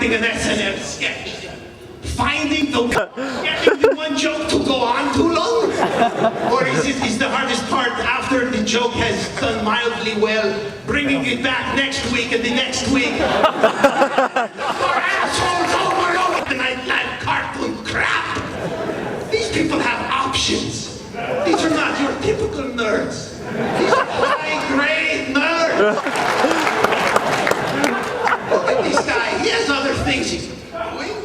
writing an SNL sketch, getting the one joke to go on too long? Or is the hardest part after the joke has done mildly well, bringing it back next week and the next week? Or assholes overload and I like cartoon crap. These people have options. These are not your typical nerds. These are high-grade nerds. Look at this guy. He has other things he's doing.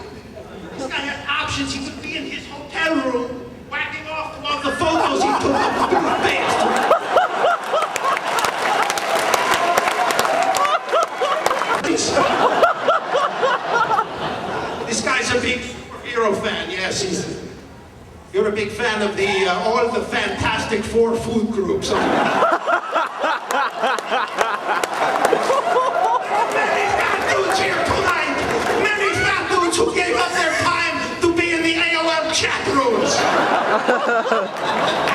This guy has options. He could be in his hotel room, whacking off to all the photos he took of stupid This guy's a big superhero fan. Yes, you're a big fan of all the Fantastic Four food groups. Many fat dudes here tonight. Many fat dudes who gave up their time to be in the AOL chat rooms.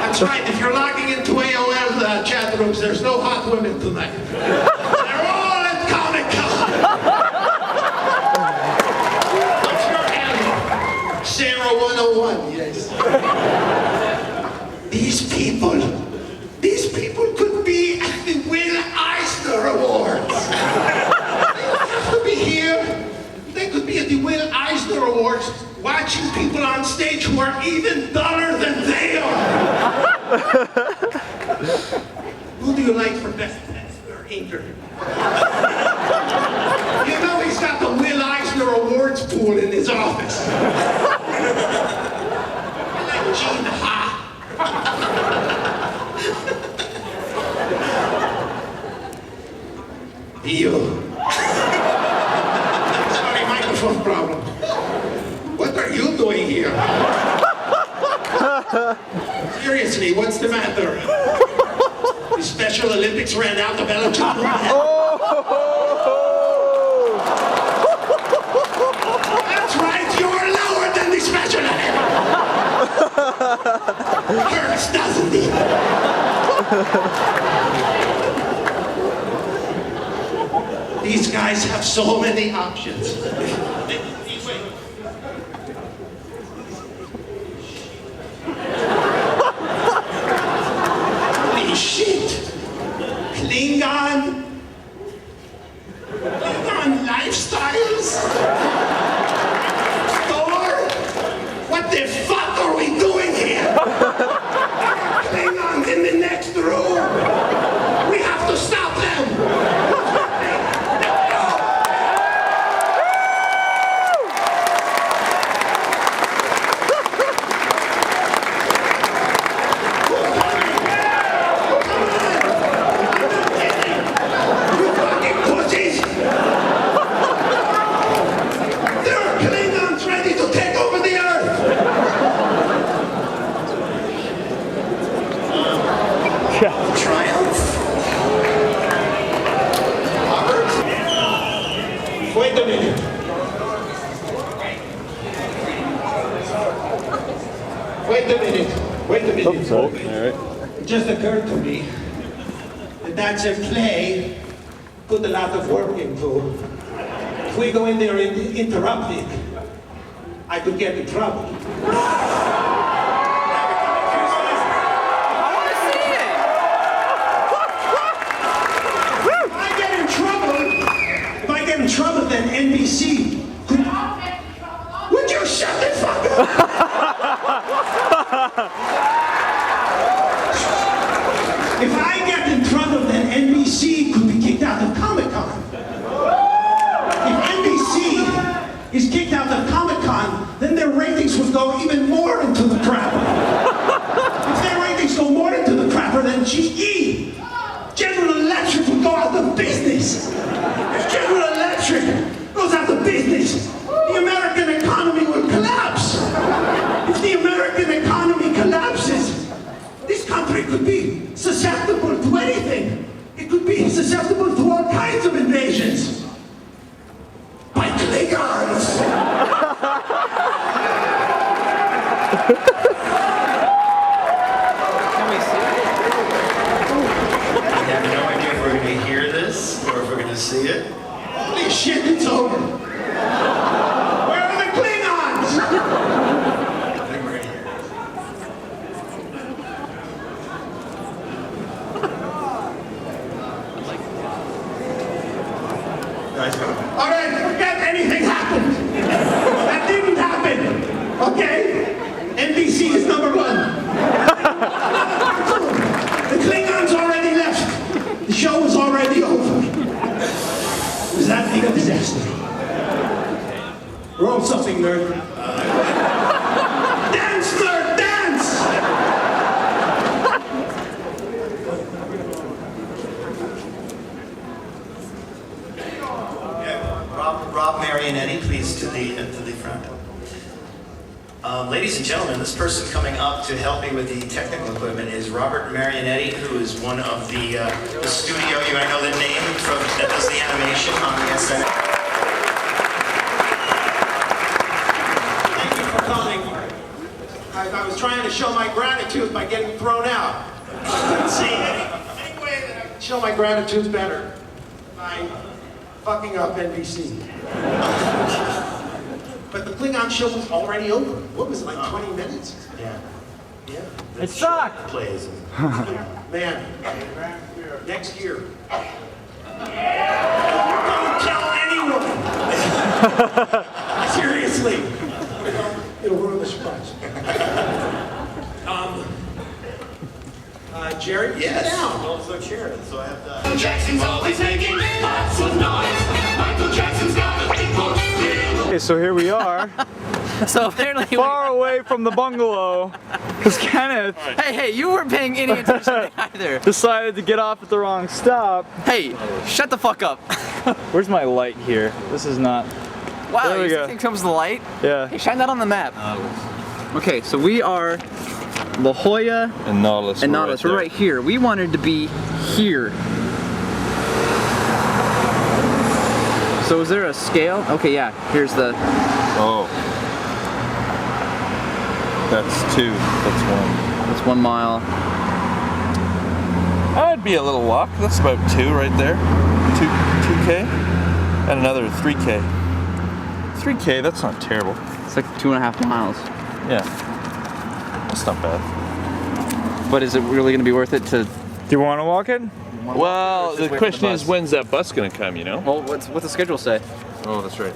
That's right. If you're logging into AOL chat rooms, there's no hot women tonight. They're all at Comic-Con. What's your handle? Sarah 101. Yes. These people could be at the Will Eisner Awards. They don't have to be here. They could be at the Will Eisner Awards watching people on stage who are even duller than they are. Who do you like for best or inker? You know he's got the Will Eisner Awards pool in his office. I like Gene Ha. You. Sorry, microphone problem. What are you doing here? Seriously, what's the matter? The Special Olympics ran out of eligible. That's right, you're lower than the Special Olympics. Hurts, doesn't it? These guys have so many options. Holy shit! Klingon lifestyles? Thor? What the fuck are we doing here? Klingons in the next room. We have to stop them. Triumph. Robert? Wait a minute. Oh, all right. It just occurred to me that that's a play put a lot of work into. If we go in there and interrupt it, I could get in trouble. In trouble, then NBC could... Would you shut the fuck up? If I get in trouble, then NBC could be kicked out of Comic-Con. If NBC is kicked out of Comic-Con, then their ratings would go even more into the crapper. If their ratings go more into the crapper, then GE, General Electric, would go out of business. If General Electric goes out of business, the American economy will collapse. If the American economy collapses, this country could be susceptible to anything. It could be susceptible to all kinds of invasions. By Klingons! Can we see it? I have no idea if we're going to hear this or if we're going to see it. Holy shit, it's over. Roll something, nerd. Dance, nerd, dance! Rob Marionetti, please, to the front. Ladies and gentlemen, this person coming up to help me with the technical equipment is Robert Marionetti, who is one of the studio, you might know the name, that does the animation on the SNL. Thank you for coming. I was trying to show my gratitude by getting thrown out. I couldn't see any way that I could show my gratitude better by fucking up NBC. But the Klingon show was already over. What was it, like 20 minutes? Yeah. It sucked. Plays. Man, next year. Don't tell anyone! Seriously. It'll ruin the surprise. Jerry, Yes. sit down. Also chair, so I have to... Jackson's always making lots of noise. Michael Jackson's got a big book. Okay, so here we are, So apparently, far away from the bungalow, because Kenneth hey, you weren't paying any attention either. decided to get off at the wrong stop. Hey, shut the fuck up. Where's my light here? This is not. Wow, There we you go. think comes the light? Yeah. Hey, shine that on the map. Okay, so we are La Jolla And Nautilus. and Nautilus. We're right here. We wanted to be here. So is there a scale? Okay, yeah. Here's the. Oh. That's 2. That's 1. That's 1 mile. That'd be a little walk. That's about 2 right there. 2K. And another 3K. 3K, that's not terrible. It's like 2.5 miles. Yeah. That's not bad. But is it really going to be worth it to? Do you want to walk it? Well, the question is, bus? when's that bus gonna come, you know? Well, what's the schedule say? Oh, that's right.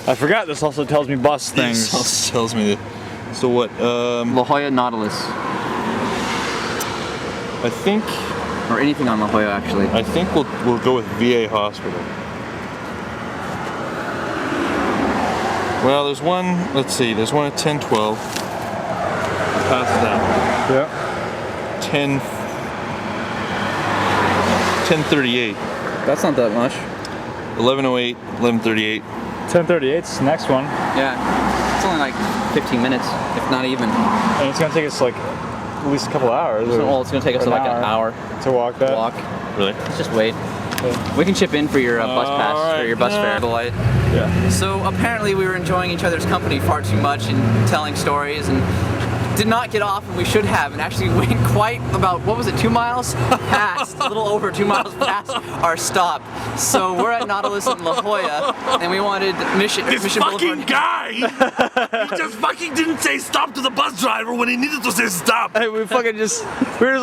I forgot this also tells me bus This things. also tells me that. So what, La Jolla Nautilus. I think Or anything on La Jolla, actually. we'll go with VA Hospital. Well, there's one, let's see, there's one at 10:12. Past that. Yeah. 10:38. That's not that much. 11:08, 11:38. 10:38's the next one, Yeah. It's only like 15 minutes, if not even. and it's gonna take us like at least a couple hours. Well, it's gonna take us like an hour to walk that. walk. Really? Let's just wait. We can chip in for your bus pass, Alright. or your bus fare. Yeah. So apparently we were enjoying each other's company far too much and telling stories, and did not get off, and we should have, and actually went quite about, what was it, 2 miles past, a little over 2 miles past our stop. So we're at Nautilus in La Jolla, and we wanted Mission Boulevard. guy! He just fucking didn't say stop to the bus driver when he needed to say stop. Hey, we were just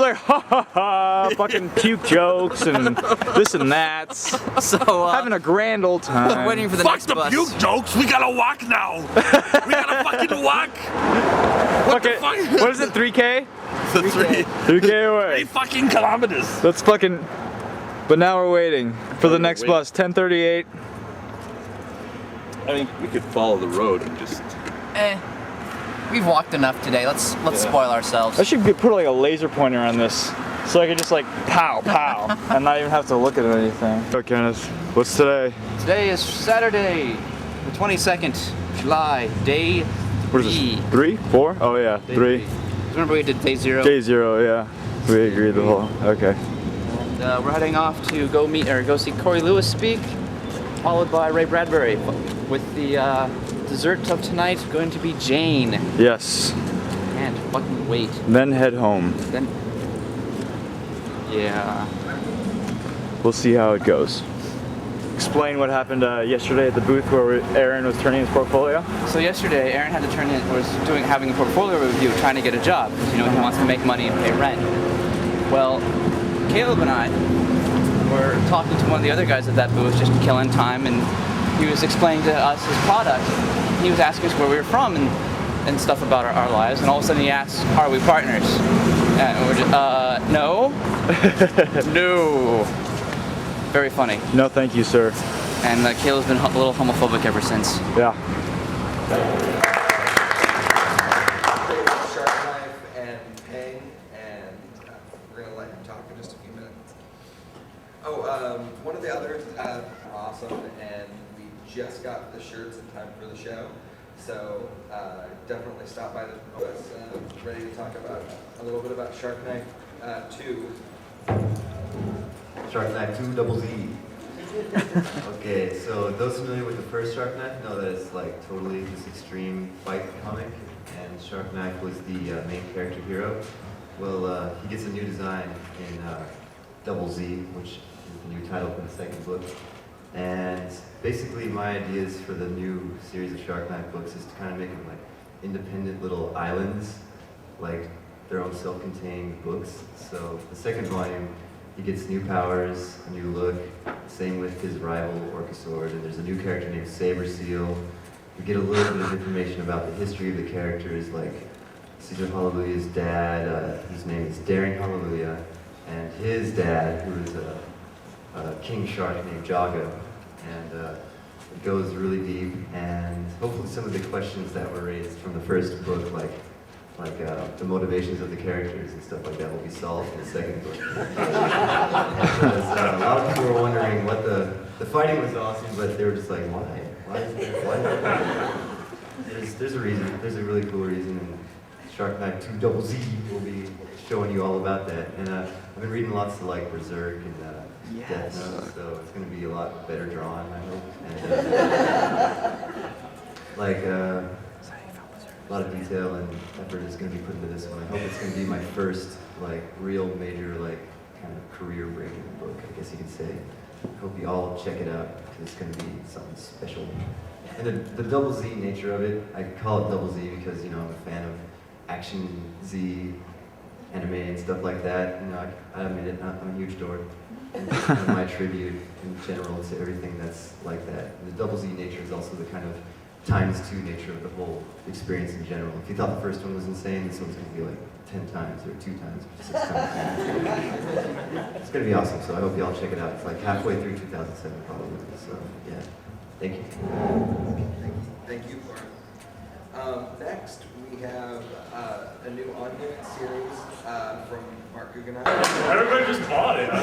like, ha ha ha, fucking puke jokes and this and that. So Having a grand old time. waiting for the Fuck next the bus. puke jokes, we gotta walk now. We gotta fucking walk. What the Okay, fuck? what is it, 3K? The 3 3K away. fucking kilometers. That's fucking, but now we're waiting for the next wait. bus, 10:38. I mean, we could follow the road and just. We've walked enough today. Let's spoil ourselves. I should put like a laser pointer on this, so I could just like pow, pow, and not even have to look at anything. Oh, Kenneth, what's today? Today is Saturday, the 22nd July, day What is this? 3? 4? Oh yeah, 3. Remember we did day 0? Day 0, yeah. We agreed the whole. Okay. And we're heading off to go see Corey Lewis speak, followed by Ray Bradbury, with the dessert of tonight going to be Jane. Yes. Can't fucking wait. Then head home. Then, yeah. We'll see how it goes. Explain what happened yesterday at the booth where Aaron was turning his portfolio. So yesterday, Aaron had to having a portfolio review, trying to get a job. You know, he wants to make money and pay rent. Well, Caleb and I were talking to one of the other guys at that booth, just killing time, and he was explaining to us his product. He was asking us where we were from and stuff about our lives, and all of a sudden he asks, "Are we partners?" And we're just, no, no. Very funny. No, thank you, sir. And Caleb's been a little homophobic ever since. Yeah. Sharp Knife and Peng, and we're gonna let him talk in just a few minutes. Oh, one of the others awesome, and we just got the shirts in time for the show, so definitely stop by the booth. Ready to talk about a little bit about Shark Knife 2. Shark Knife 2 Double Z. Okay, so those familiar with the first Shark Knife know that it's like totally this extreme fight comic, and Shark Knife was the main character hero. Well, he gets a new design in Double Z, which is the new title for the second book. And basically my ideas for the new series of Shark Knife books is to kind of make them like independent little islands, like their own self-contained books. So the second volume, he gets new powers, a new look, same with his rival, Orcasword, and there's a new character named Saber Seal. We get a little bit of information about the history of the characters, like Caesar Hallelujah's dad, whose name is Daring Hallelujah, and his dad, who is a king shark named Jaga. And it goes really deep, and hopefully some of the questions that were raised from the first book, like the motivations of the characters and stuff like that, will be solved in the second book. Because a lot of people were wondering what the fighting was awesome, but they were just like, why? Why is there? Why? There's a reason. There's a really cool reason, and Shark Knife 2 Double Z will be showing you all about that. And I've been reading lots of like Berserk and Death Note, so it's going to be a lot better drawn, I hope. And a lot of detail and effort is going to be put into this one. I hope it's going to be my first like real major like kind of career-breaking book, I guess you could say. I hope you all check it out because it's going to be something special. And the Double Z nature of it, I call it Double Z because I'm a fan of Action Z, anime and stuff like that. I admit it, I'm a huge dork. And it's kind of my tribute in general to everything that's like that. And the Double Z nature is also the kind of ×2 nature of the whole experience in general. If you thought the first one was insane, this one's going to be like 10 times or 2 times or 6 times. It's going to be awesome, so I hope you all check it out. It's like halfway through 2007 probably, so yeah. Thank you. Thank you, Lauren. Next, we have a new ongoing series from Mark Guggenheim. Everybody just bought it. I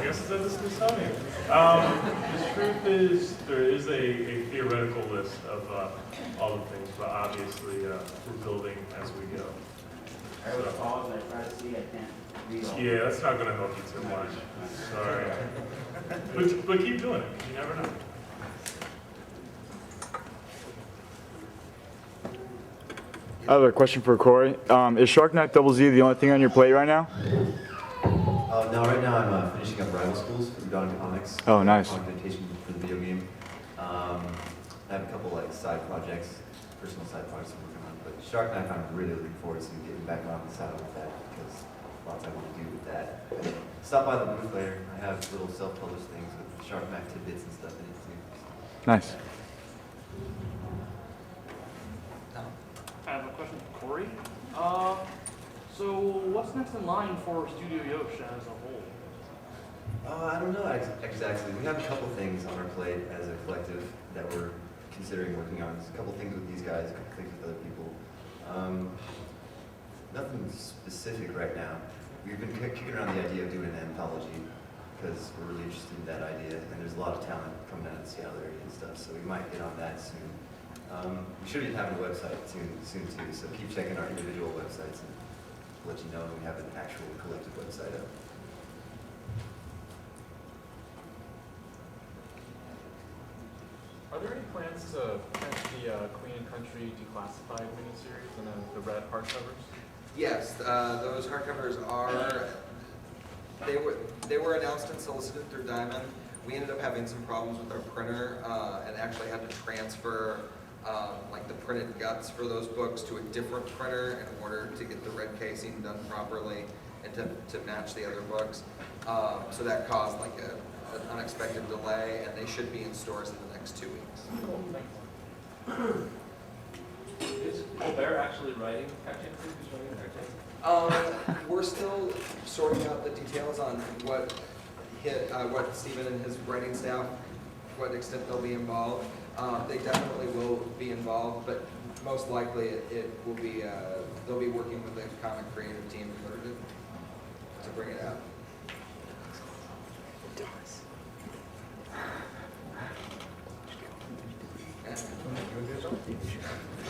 guess it's at this new Sony. The truth is, there is a theoretical list of all the things, but obviously we're building as we go. I would pause and I try to see, I can't read all. Yeah, that's not going to help you too much. Sorry. But keep doing it. You never know. I have a question for Corey. Is Shark Knife Double Z the only thing on your plate right now? No, right now I'm finishing up Rival Schools for Dawn Comics. Oh, nice. Documentation for the video game. I have a couple like side projects, personal side projects I'm working on. But Shark Knife, I'm really looking forward to getting back on the saddle with that because lots I want to do with that. Stop by the booth later. I have little self-published things with Shark Knife tidbits and stuff in it too. Nice. I have a question for Corey. So what's next in line for Studio Yosh as a whole? I don't know exactly. We have a couple things on our plate as a collective that we're considering working on. There's a couple things with these guys, a couple things with other people. Nothing specific right now. We've been kicking around the idea of doing an anthology because we're really interested in that idea, and there's a lot of talent coming out of the Seattle area and stuff, so we might get on that soon. We should be having a website soon too, so keep checking our individual websites and let you know when we have an actual collective website up. Are there any plans to print the Queen and Country Declassified miniseries and then the red hardcovers? Yes, those hardcovers are. They were announced and solicited through Diamond. We ended up having some problems with our printer and actually had to transfer like the printed guts for those books to a different printer in order to get the red casing done properly and to match the other books. So that caused like an unexpected delay, and they should be in stores in the next 2 weeks. Cool, thanks. Is Colbert actually writing Cartoon? Who's writing Cartoon? We're still sorting out the details on what what Stephen and his writing staff, what extent they'll be involved. They definitely will be involved, but most likely it will be they'll be working with the comic creative team in order to bring it out.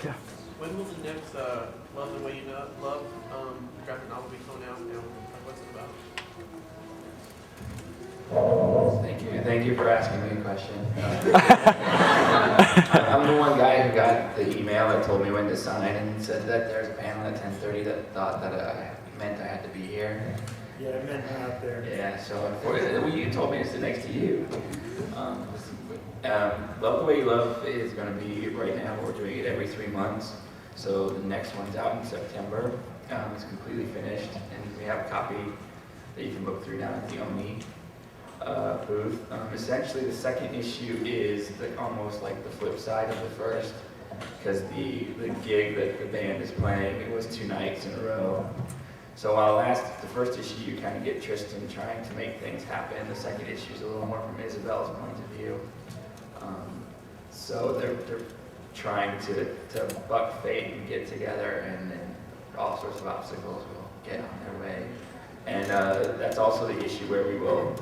Yeah. When will the next Love the Way You Love graphic novel be coming out, and what's it about? Thank you for asking me a question. I'm the one guy who got the email that told me when to sign and said that there's a panel at 10:30 that thought that meant I had to be here. Yeah, it meant out there. Yeah, so unfortunately, you told me to sit next to you. Love the Way You Love is going to be, right now, we're doing it every 3 months. So the next one's out in September. It's completely finished, and we have a copy that you can look through down at the Oni booth. Essentially, the second issue is almost like the flip side of the first, because the gig that the band is playing, it was 2 nights in a row. So while the first issue you kind of get Tristan trying to make things happen, the second issue is a little more from Isabel's point of view. So they're trying to buck fate and get together, and then all sorts of obstacles will get on their way. And that's also the issue where we will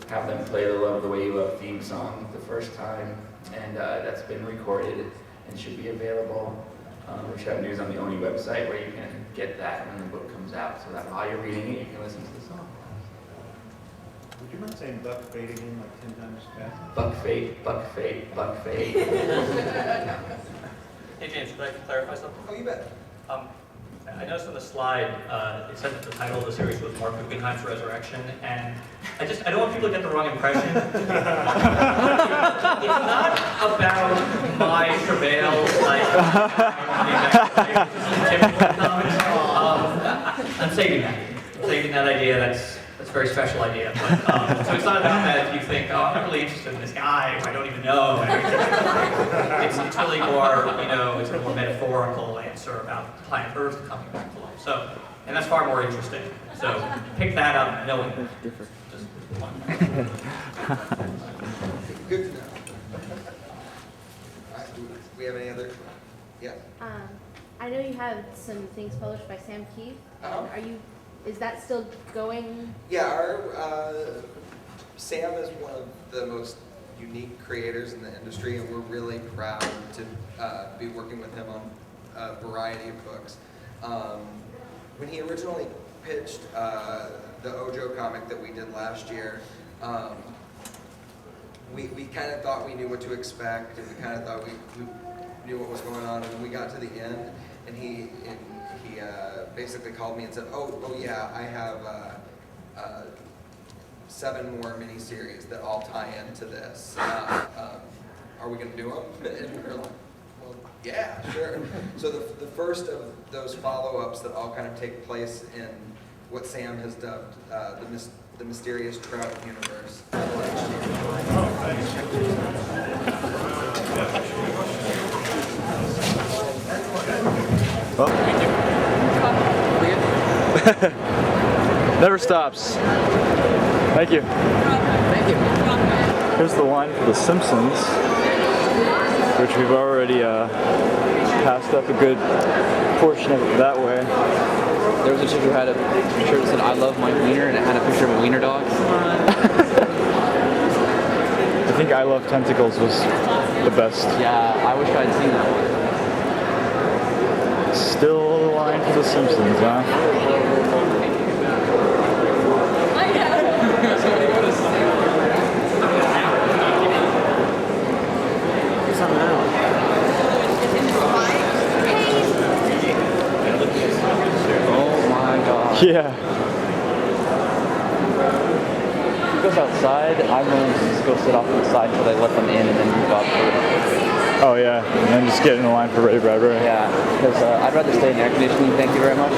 have them play the Love the Way You Love theme song the first time, and that's been recorded and should be available. We should have news on the Oni website where you can get that when the book comes out, so that while you're reading it, you can listen to the song. Would you mind saying buck fate again like 10 times fast? Buck fate, buck fate, buck fate. Hey James, could I clarify something? Oh, you bet. I noticed on the slide, it said that the title of the series was Mark Guggenheim's Resurrection, and I don't want people to get the wrong impression. It's not about my travails, like, typical comics. I'm saving that. I'm saving that idea. That's a very special idea. But, so it's not about that if you think, oh, I'm not really interested in this guy who I don't even know. It's really more, it's a more metaphorical answer about planet Earth coming back to life. So, and that's far more interesting. So pick that up knowing just Good to know. All right, do we have any other? Yeah. I know you have some things published by Sam Keith. Is that still going? Yeah, Sam is one of the most unique creators in the industry, and we're really proud to be working with him on a variety of books. When he originally pitched the Ojo comic that we did last year, we kind of thought we knew what to expect, and we kind of thought we knew what was going on, and then we got to the end, and he basically called me and said, oh yeah, I have 7 more miniseries that all tie into this. Are we going to do them? And we were like, well, yeah, sure. So the first of those follow-ups that all kind of take place in what Sam has dubbed the Mysterious Trout Universe. Never stops. Thank you. Thank you. Here's the line for The Simpsons, which we've already passed up a good portion of it that way. There was a chick who had a shirt that said, I love my wiener, and it had a picture of a wiener dog. I think I Love Tentacles was the best. Yeah, I wish I'd seen that one. Still the line for The Simpsons, huh? Oh my god. Yeah. He goes outside, I'm willing to just go sit off to the side until they let them in and then move up. Oh yeah, and then just get in the line for Ray Bradbury. Yeah, because I'd rather stay in air conditioning, thank you very much.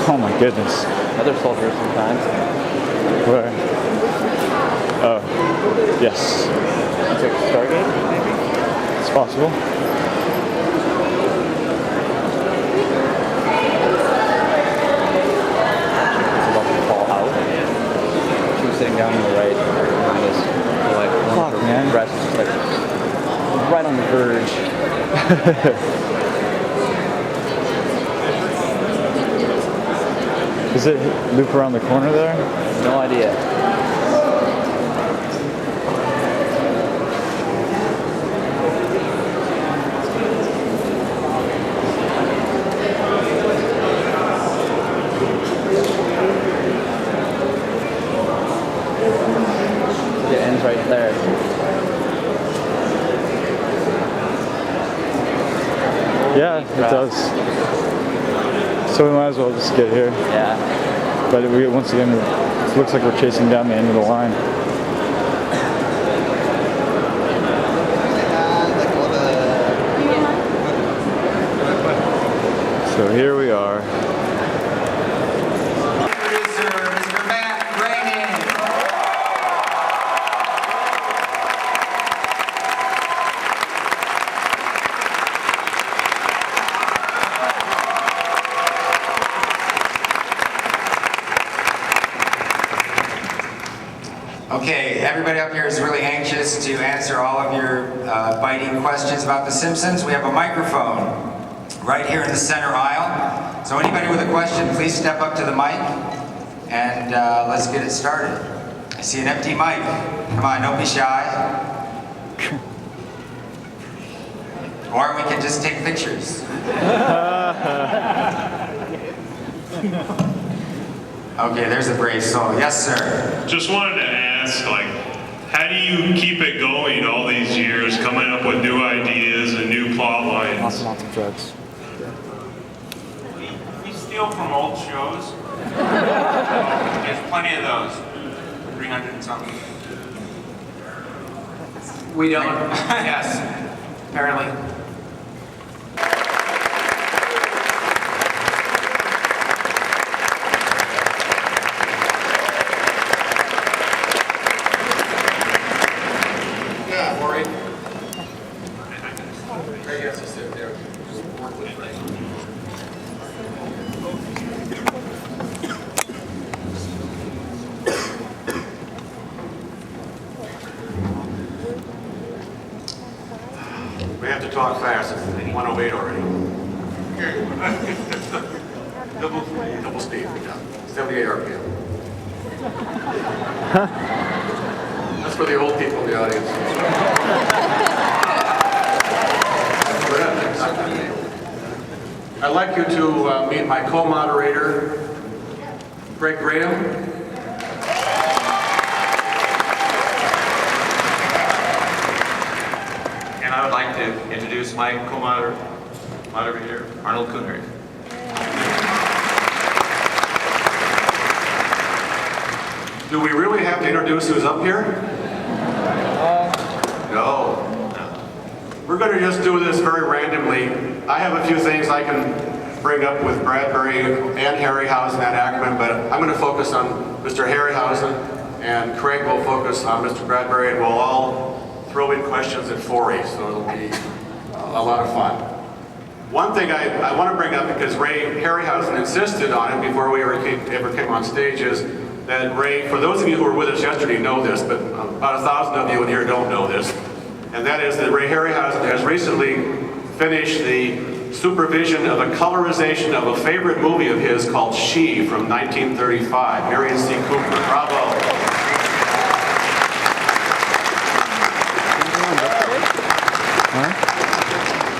Oh my goodness. Other soldiers sometimes. Where? Oh, yes. It's like Stargate, maybe? It's possible. It's about to fall out. Does it loop around the corner there? No idea. It ends right there. Yeah, it does. So we might as well just get here. Yeah. But once again, it looks like we're chasing down the end of the line. So here we are. Okay, everybody up here is really anxious to answer all of your biting questions about The Simpsons. We have a microphone right here in the center aisle. So anybody with a question, please step up to the mic and let's get it started. I see an empty mic. Come on, don't be shy. Or we can just take pictures. Okay, there's a brave soul. Yes, sir. Just wanted to ask, like, how do you keep it going all these years, coming up with new ideas and new plot lines? Lots of drugs. We steal from old shows. There's plenty of those. 300 and something. We don't. Yes, apparently. We have to talk fast. It's 108 already. double speed. 78 RPM. That's for the old people in the audience. I'd like you to meet my co-moderator, Greg Graham. And I would like to introduce my co-moderator, Arnold Kuhnert. Do we really have to introduce who's up here? No. We're going to just do this very randomly. I have a few things I can bring up with Bradbury and Harryhausen and Ackerman, but I'm going to focus on Mr. Harryhausen, and Craig will focus on Mr. Bradbury, and we'll all throw in questions at Forey, so it'll be a lot of fun. One thing I want to bring up, because Ray Harryhausen insisted on it before we ever came on stage, is that Ray, for those of you who were with us yesterday know this, but about 1,000 of you in here don't know this, and that is that Ray Harryhausen has recently finished the supervision of a colorization of a favorite movie of his called She from 1935, Marion C. Cooper. Bravo.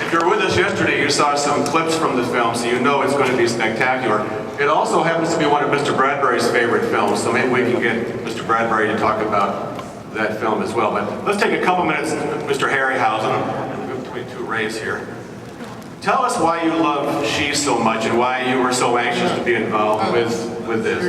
If you were with us yesterday, you saw some clips from the film, so you know it's going to be spectacular. It also happens to be one of Mr. Bradbury's favorite films, so maybe we can get Mr. Bradbury to talk about that film as well. But let's take a couple minutes, Mr. Harryhausen, between two Rays here. Tell us why you love She so much and why you were so anxious to be involved with this.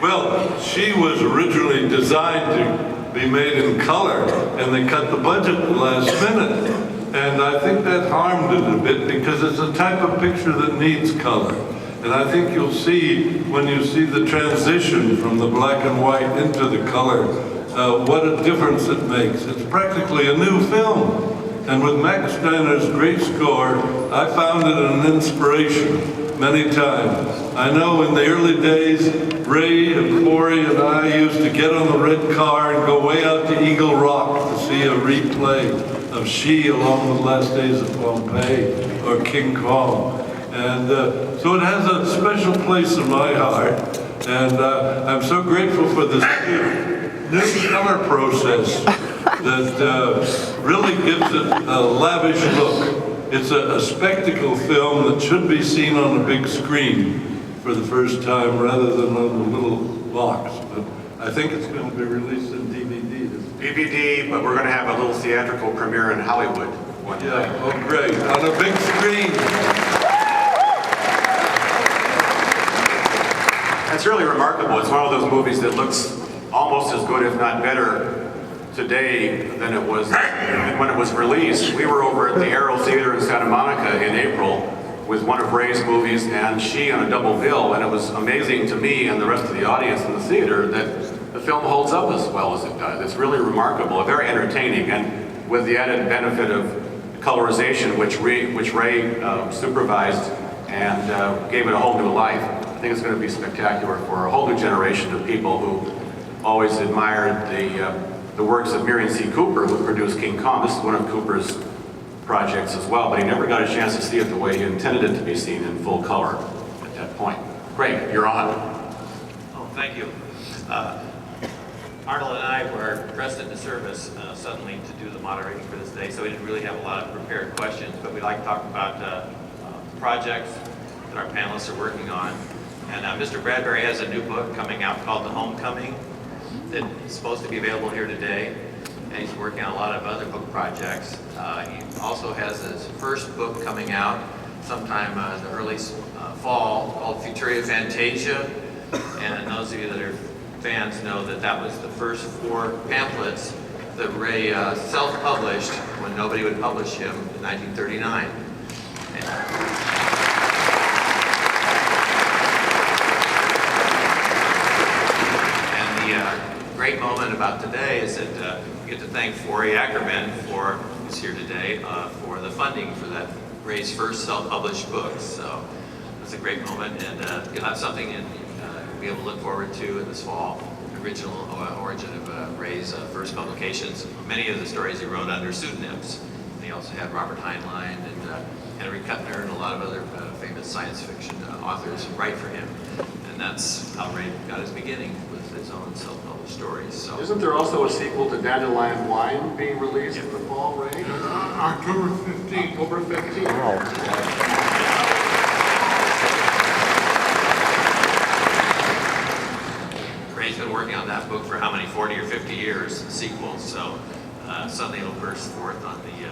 Well, She was originally designed to be made in color, and they cut the budget at the last minute. And I think that harmed it a bit because it's a type of picture that needs color. And I think you'll see, when you see the transition from the black and white into the color, what a difference it makes. It's practically a new film. And with Max Steiner's great score, I found it an inspiration many times. I know in the early days, Ray and Corey and I used to get on the red car and go way out to Eagle Rock to see a replay of of She Along the Last Days of Pompeii or King Kong. And so it has a special place in my heart. And I'm so grateful for this new color process that really gives it a lavish look. It's a spectacle film that should be seen on a big screen for the first time rather than on the little box. But I think it's going to be released in DVD. DVD, but we're going to have a little theatrical premiere in Hollywood one day. Yeah, oh great, on a big screen. It's really remarkable. It's one of those movies that looks almost as good, if not better, today than it was when it was released. We were over at the Arrow Theater in Santa Monica in April with one of Ray's movies and She on a double bill, and it was amazing to me and the rest of the audience in the theater that the film holds up as well as it does. It's really remarkable, very entertaining, and with the added benefit of colorization, which Ray supervised and gave it a whole new life. I think it's going to be spectacular for a whole new generation of people who always admired the works of Merian C. Cooper, who produced King Kong. This is one of Cooper's projects as well, but he never got a chance to see it the way he intended it to be seen in full color at that point. Great, you're on. Oh, thank you. Arnold and I were pressed into service suddenly to do the moderating for this day, so we didn't really have a lot of prepared questions, but we'd like to talk about projects that our panelists are working on. And Mr. Bradbury has a new book coming out called The Homecoming that is supposed to be available here today. And he's working on a lot of other book projects. He also has his first book coming out sometime in the early fall called Futuria Fantasia. And those of you that are fans know that that was the first 4 pamphlets that Ray self-published when nobody would publish him in 1939. Great moment about today is that we get to thank Forey Ackerman who's here today, for the funding for that Ray's first self-published book. So it's a great moment, and you'll have something you'll be able to look forward to in this fall. The original origin of Ray's first publications. Many of the stories he wrote under pseudonyms. And he also had Robert Heinlein and Henry Kuttner and a lot of other famous science fiction authors write for him. And that's how Ray got his beginning, with his own self-published stories. So. Isn't there also a sequel to Dandelion Wine being released in the fall, Ray? October 15th. October 15th. Wow. Ray's been working on that book for how many, 40 or 50 years, sequel, so suddenly it'll burst forth on the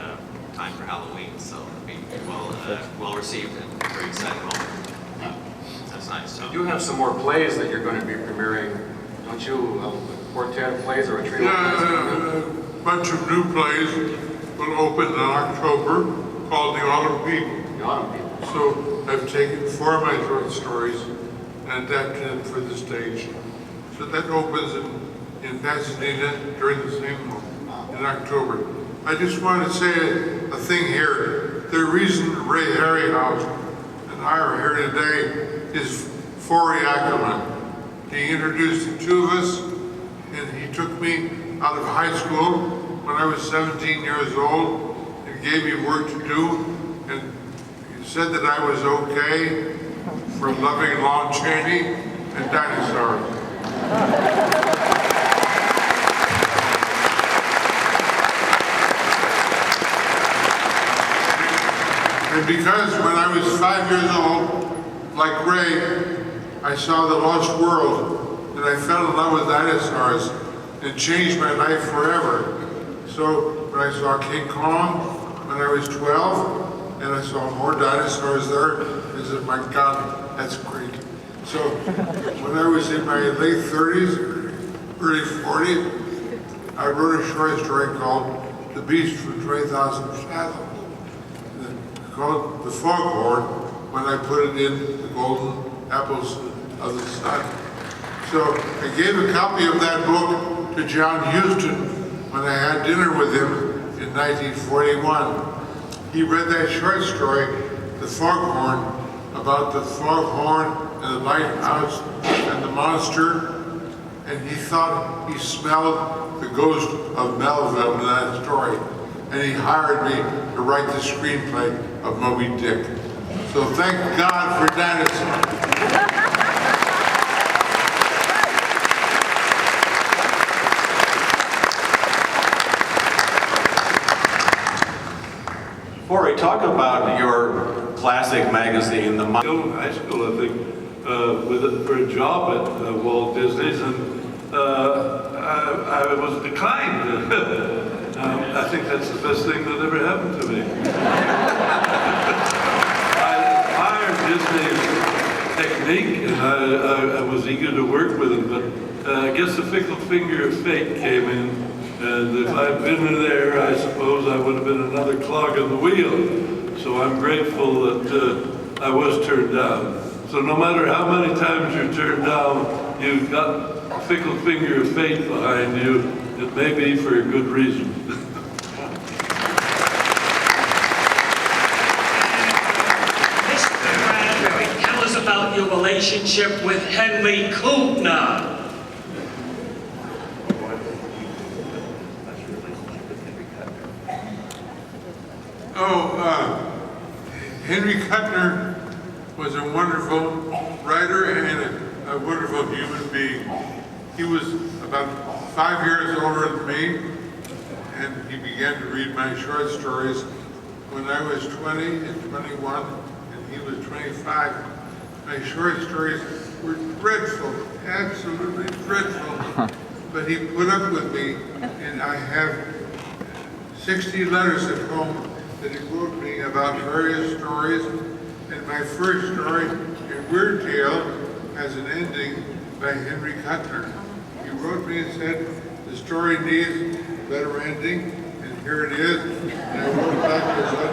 time for Halloween, so it'll be well received and a very exciting moment. That's nice. So. You do have some more plays that you're going to be premiering, don't you? A quartet of plays or a trio of plays? A bunch of new plays will open in October called The Autumn People. The Autumn People. So I've taken 4 of my short stories and adapted them for the stage. So that opens in Pasadena during the same month, in October. I just want to say a thing here. The reason Ray Harryhouse and I are here today is Forey Ackerman. He introduced the 2 of us, and he took me out of high school when I was 17 years old and gave me work to do, and he said that I was okay for loving Lon Chaney and dinosaurs. And because when I was 5 years old, like Ray, I saw The Lost World, and I fell in love with dinosaurs, and changed my life forever. So when I saw King Kong when I was 12, and I saw more dinosaurs there, I said, my God, that's great. So when I was in my late 30s, early 40s, I wrote a short story called The Beast from 20,000 Fathoms. Called The Foghorn, when I put it in the Golden Apples of the Sun. So I gave a copy of that book to John Huston when I had dinner with him in 1941. He read that short story, The Foghorn, about the foghorn and the lighthouse and the monster, and he thought he smelled the ghost of Melville in that story. and he hired me to write the screenplay of Moby Dick. So thank God for Dennis. Corey, talk about your classic magazine, the Still in high school, I think, for a job at Walt Disney's, and I was declined. I think that's the best thing that ever happened to me. I admired Disney's technique, and I was eager to work with him, but I guess the fickle finger of fate came in. And if I'd been there, I suppose I would have been another clog in the wheel. So I'm grateful that I was turned down. So no matter how many times you're turned down, you've got a fickle finger of fate behind you. It may be for a good reason. Mr. Bradbury, tell us about your relationship with Henry Kuttner. Henry Kuttner was a wonderful writer and a wonderful human being. He was about 5 years older than me, and he began to read my short stories when I was 20 and 21, and he was 25. My short stories were dreadful, absolutely dreadful, but he put up with me, and I have 60 letters at home that he wrote me about various stories, and my first story, A Weird Tale, has an ending by Henry Kuttner. He wrote me and said, the story needs a better ending, and here it is. And I wrote back and said,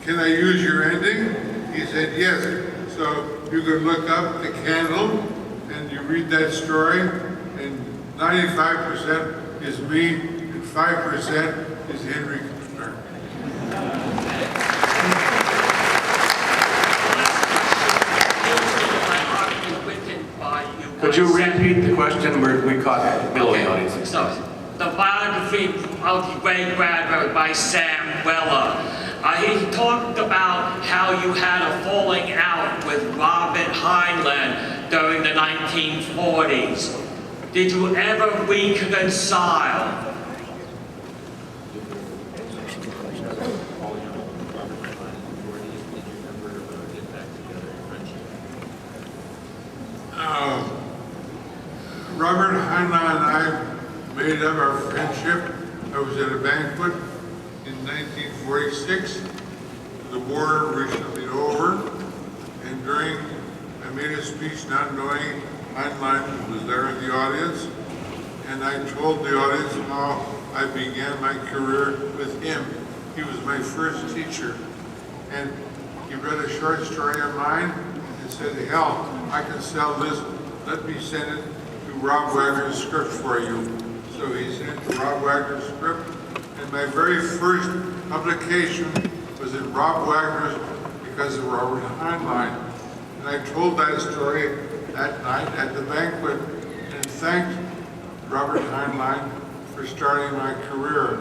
can I use your ending? He said, yes. So you can look up The Candle, and you read that story, and 95% is me, and 5% is Henry Kuttner. Could you repeat the question? We caught the middle of the audience. So, the biography of Ray Bradbury by Sam Weller. He talked about how you had a falling out with Robert Heinlein during the 1940s. Did you ever reconcile? Robert Heinlein and I made up our friendship. I was at a banquet in 1946. The war recently over, and I made a speech not knowing Heinlein was there in the audience, and I told the audience how I began my career with him. He was my first teacher, and he read a short story of mine and said, hell, I can sell this. Let me send it to Rob Wagner's script for you. So he sent Rob Wagner's script, and my very first publication was in Rob Wagner's because of Robert Heinlein. And I told that story that night at the banquet and thanked Robert Heinlein for starting my career.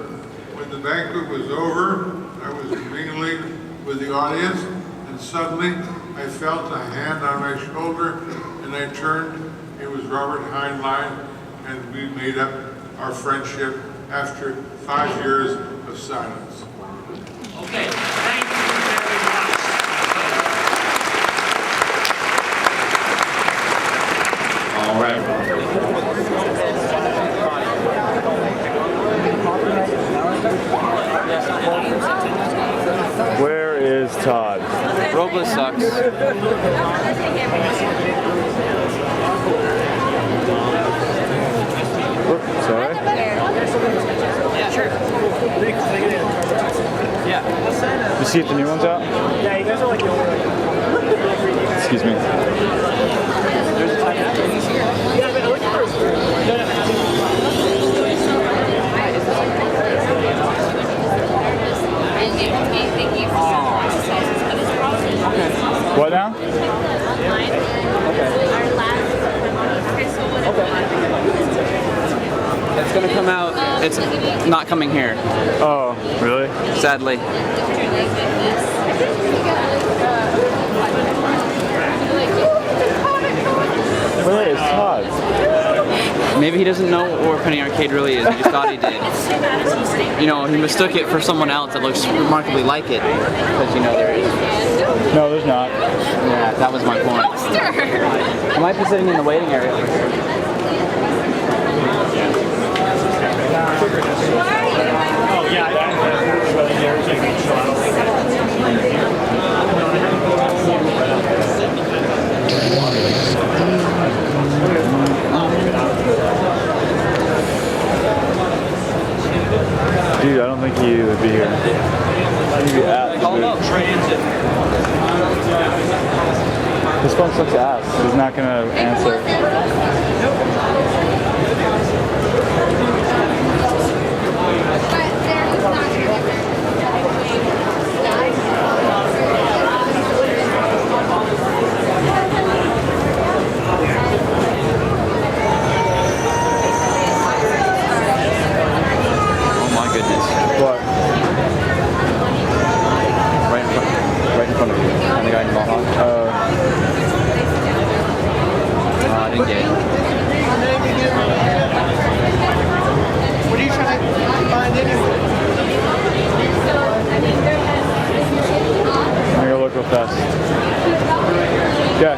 When the banquet was over, I was mingling with the audience, and suddenly I felt a hand on my shoulder, and I turned. It was Robert Heinlein, and we made up our friendship after 5 years of silence. Okay, thank you very much. All right. Where is Todd? Robles sucks. Sorry? Yeah, sure. Yeah. You see if the new one's out? Yeah, you guys are like the only Excuse me. Yeah, but look first. What now? It's going to come out it's not coming here. Oh, really? Sadly. Where is Todd? Maybe he doesn't know what Penny Arcade really is. He just thought he did. You know, he mistook it for someone else that looks remarkably like it. Because, you know, there is. No, there's not. Yeah, that was my point. I might be sitting in the waiting area. Oh, yeah, Dude, I don't think he would be here. He'd be at the booth. His phone sucks ass. He's not gonna answer. Oh my goodness. What? Right in front of you. And the guy in the mohawk. I didn't get it. What are you trying to find anyway? I'm gonna go look real fast. Okay.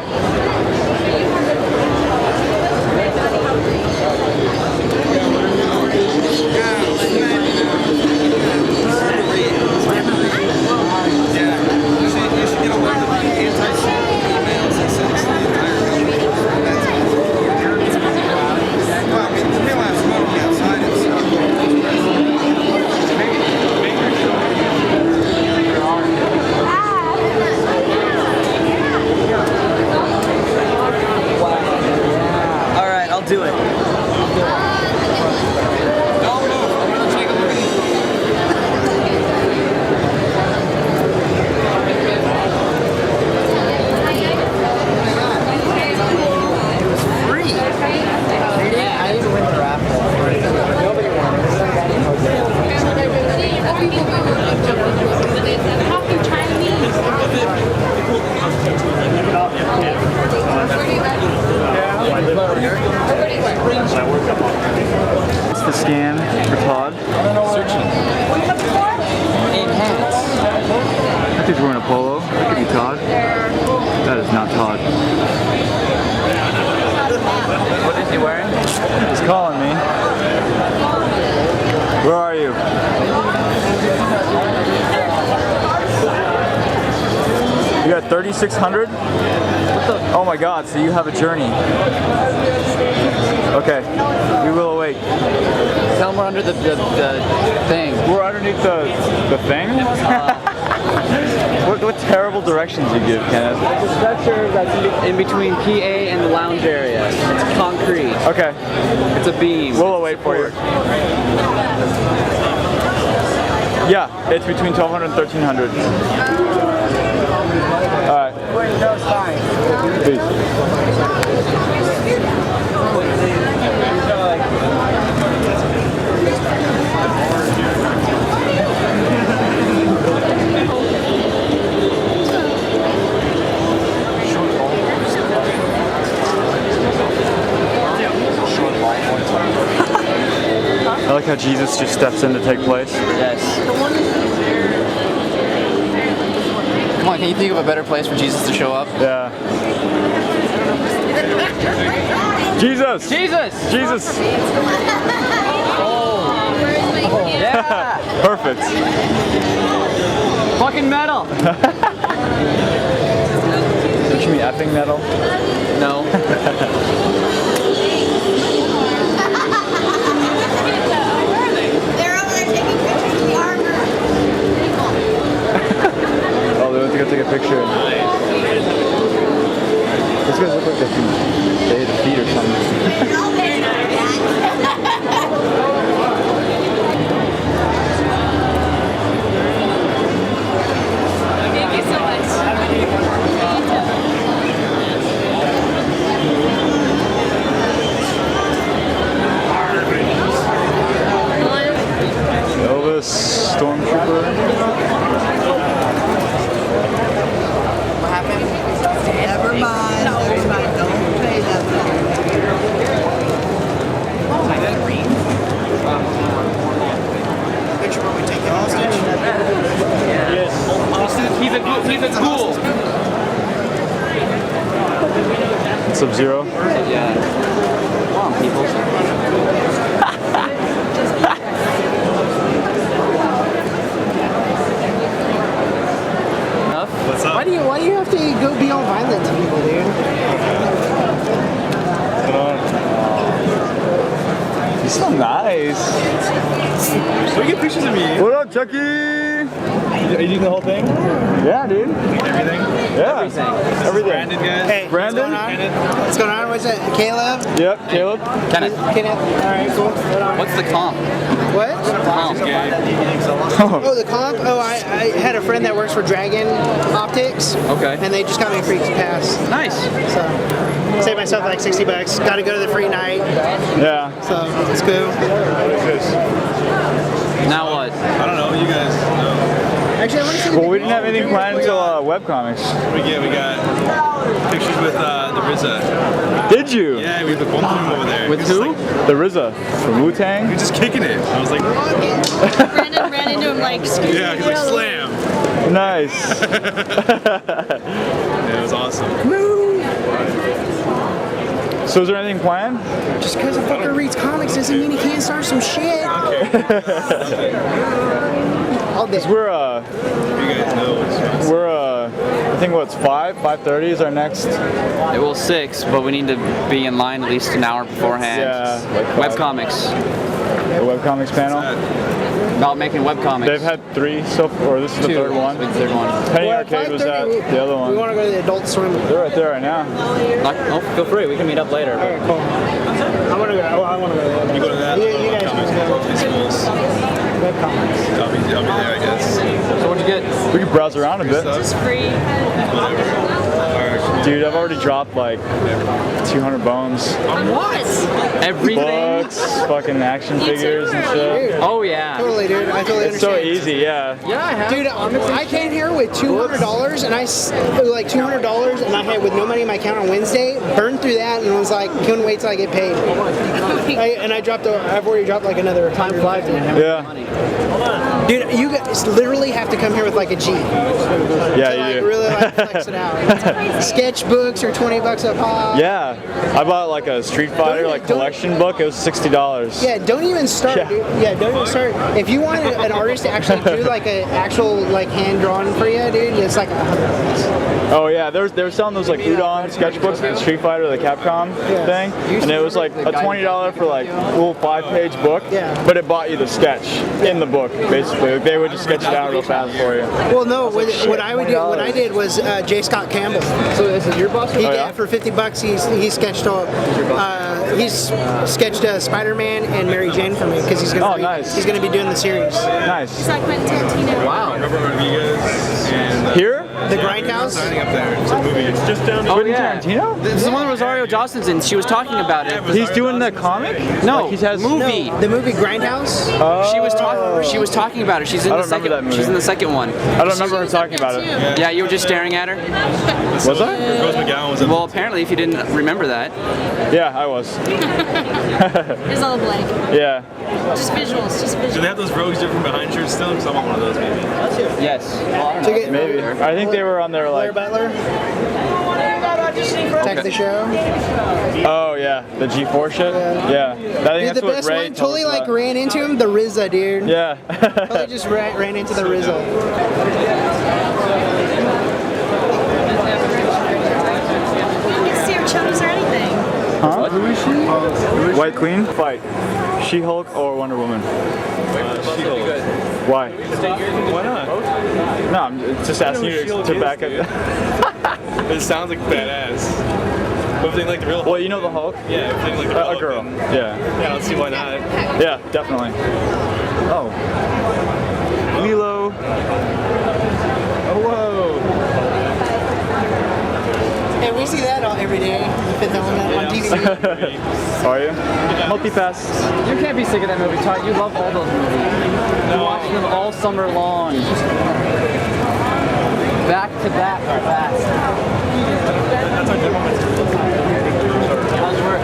Alright, I'll do it. I didn't win the raffle. Nobody What's the scan for Todd? Searching. That dude's wearing a polo. That could be Todd. That is not Todd. What is he wearing? He's calling me. Where are you? You got 3,600? Oh my god, so you have a journey. Okay, we will await. Tell him we're under the thing. We're underneath the thing? What terrible directions you give, Kenneth. It's a structure that's in between PA and the lounge area. It's concrete. Okay. It's a beam. We'll await for you. Yeah, it's between 1,200 and 1,300. Alright. No, it's fine. Peace. I like how Jesus just steps in to take place. Yes. Come on, can you think of a better place for Jesus to show up? Yeah. Jesus! Jesus! Jesus! Yeah! Perfect. Fucking metal! Don't you mean effing metal? No. Oh, they went to go take a picture. These guys look like they ate a feet or something. Thank you so much. One, Sub-Zero. Yeah. Come on, people. What's up? Why do you have to go be all violent to people, dude? He's so nice. We get pictures of me. What up, Chucky? Are you doing the whole thing? Yeah, dude. Everything? Yeah. Everything. Brandon, guys. Hey, Brandon? What's going on? What's that? Caleb? Yep, Caleb. Kenneth. Kenneth. All right, cool. What's the comp? What? Comp. Oh, the comp? Oh, I had a friend that works for Dragon Optics. Okay. And they just got me a free pass. Nice. So, saved myself like $60. Got to go to the free night. Yeah. So, it's cool. What is this? Now what? I don't know. You guys know. Actually, I want to see Well, we didn't have anything planned until webcomics. We got pictures with the RZA. Did you? Yeah, we bumped into him over there. With who? The RZA from Wu-Tang. He was just kicking it. I was like, Brandon ran into him like, excuse yeah, he's like, slam. Nice. Yeah, it was awesome. So is there anything planned? Just because a fucker reads comics doesn't mean he can't start some shit. We're You guys know what's I think what's 5:30 is our next. It will 6, but we need to be in line at least an hour beforehand. Yeah. Webcomics. The webcomics panel. About making webcomics. They've had 3 so far, or this is the 3rd one. The 3rd one. Penny Arcade was at the other one. We want to go to the Adult Swim. They're right there right now. Oh, feel free. We can meet up later. All right, cool. I want to go. I want to go. You go to that? You guys can go. Webcomics. I'll be there, I guess. So what'd you get? We can browse around a bit. just free. Dude, I've already dropped like 200 bones. On what? Everything? Books, fucking action figures and shit. Oh yeah. Totally, dude. I totally It's so understand. easy, yeah. Yeah, I have. Dude, I came here with $200 and like $200 and I had with no money in my account on Wednesday, burned through that and was like, couldn't wait till I get paid. I've already dropped like another time flies. Yeah. Dude, you guys literally have to come here with like a G. Yeah, to, you like, do. really like flex it out. Sketchbooks are $20 a pop. Yeah. I bought like a Street Fighter like collection book. It was $60. Yeah, don't even start. Yeah. Dude. Yeah, don't even start. If you want an artist to actually do like an actual like hand drawn for you, dude, it's like $100. Oh yeah, they were selling those like Udon sketchbooks, the Street Fighter, the Capcom thing, and it was like a $20 for like cool 5-page book, but it bought you the sketch in the book basically. They would just sketch it out real fast for you. Well, no, what I did was J. Scott Campbell. So this is your boss? For $50 he sketched Spider-Man and Mary Jane for me because he's gonna be doing the series. Nice. It's like Quentin Tarantino. Wow. Remember Rodriguez and Here? The Grindhouse? Signing up there. It's a movie. It's just down the Oh yeah. Tarantino? This is the one with Rosario Dawson's in. She was talking about it. He's doing the comic? No, Like he has movie. The movie Grindhouse? She was talking about it. She's in I the don't remember that second. movie. She's in the second one. I don't remember her talking about it. Yeah, you were just staring at her. Was I? Rose McGowan was Well, apparently, if you didn't remember that. Yeah, I was. It's all blank. Yeah. Just visuals, just Do visuals. they have those Rogues Different Behind shirts still? Because I want one of those maybe. Yes. Well, I don't know. Maybe. I think they were on their like. Butler? Tech the show? Oh yeah, the G4 shit. Yeah. I think Dude, that's the what best Ray one, told totally us like about. ran into him, the RZA, dude. Yeah. Totally just ran into the RZA. You can see her chums or anything. Huh? Who is she? White Queen? Fight. She-Hulk or Wonder Woman? She-Hulk. Why? Why not? No, I'm just asking you to back up. It sounds like badass. But if they like the real Hulk, Well, you know the Hulk? yeah, if they like the real A Hulk, girl. then- Yeah. Yeah, let's see why not. Yeah, definitely. Oh. Lilo. Oh, whoa. And we see that every day, the Fifth Element on TV. Are you? Multipass. You can't be sick of that movie, Todd. You love all those movies. You watch them all summer long. Back to back are fast. How's work?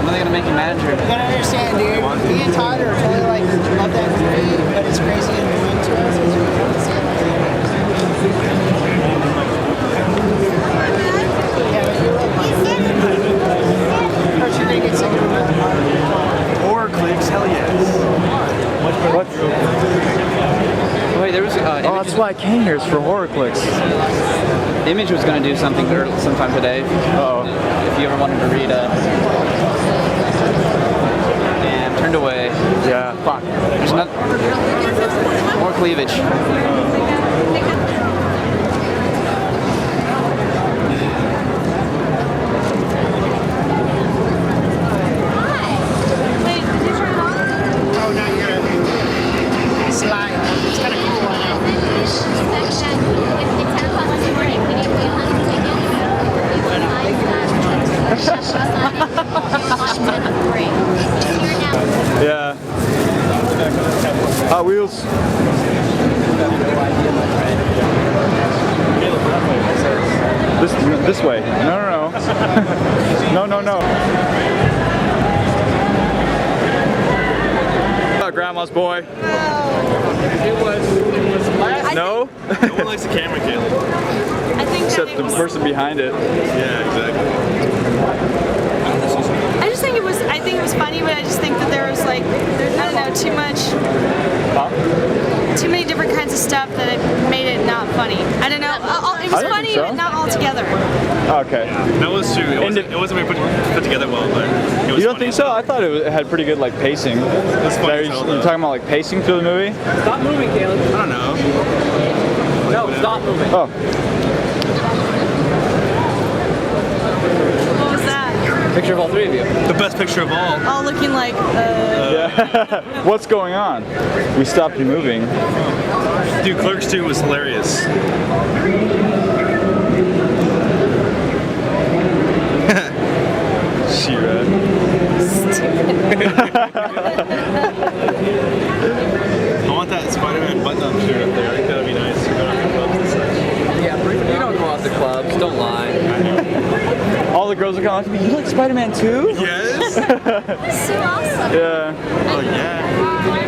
When are they gonna make you manager? You gotta understand, dude. Me and Todd are totally like love that movie. crazy and annoying to us. Horror clicks, hell yes. What? Wait, there was. Oh, that's why I came here, is for horror clicks. Image was going to do something sometime today. Uh-oh. If you ever wanted to read and turned away. Yeah. Fuck. There's not more cleavage. Oh, not yet. Slide. It's kind of cool right now. Yeah. Hot Wheels. This way. No. No. Grandma's boy. It was last. No? No one likes the camera, Caleb. I think Except the person behind it. Yeah, exactly. I think it was funny, but I just think that there was like, I don't know, too many different kinds of stuff that it made it not funny. I don't know. It was funny, but not all together. Okay. That was true. It wasn't really put together well, but it was. You don't think so? I thought it had pretty good like pacing. It's funny. You talking about like pacing through the movie? Stop moving, Caleb. I don't know. No, stop moving. Oh. What was that? Picture of all three of you. The best picture of all. All looking like, Yeah. What's going on? We stopped you moving. Dude, Clerks 2 was hilarious. She-Rat. I want that Spider-Man button-up shirt up there. I think that'd be nice. You're going out to clubs and such. Yeah, you don't go out to clubs. Don't lie. All the girls are coming up to me. You like Spider-Man too? Yes. so awesome. Yeah. Oh yeah.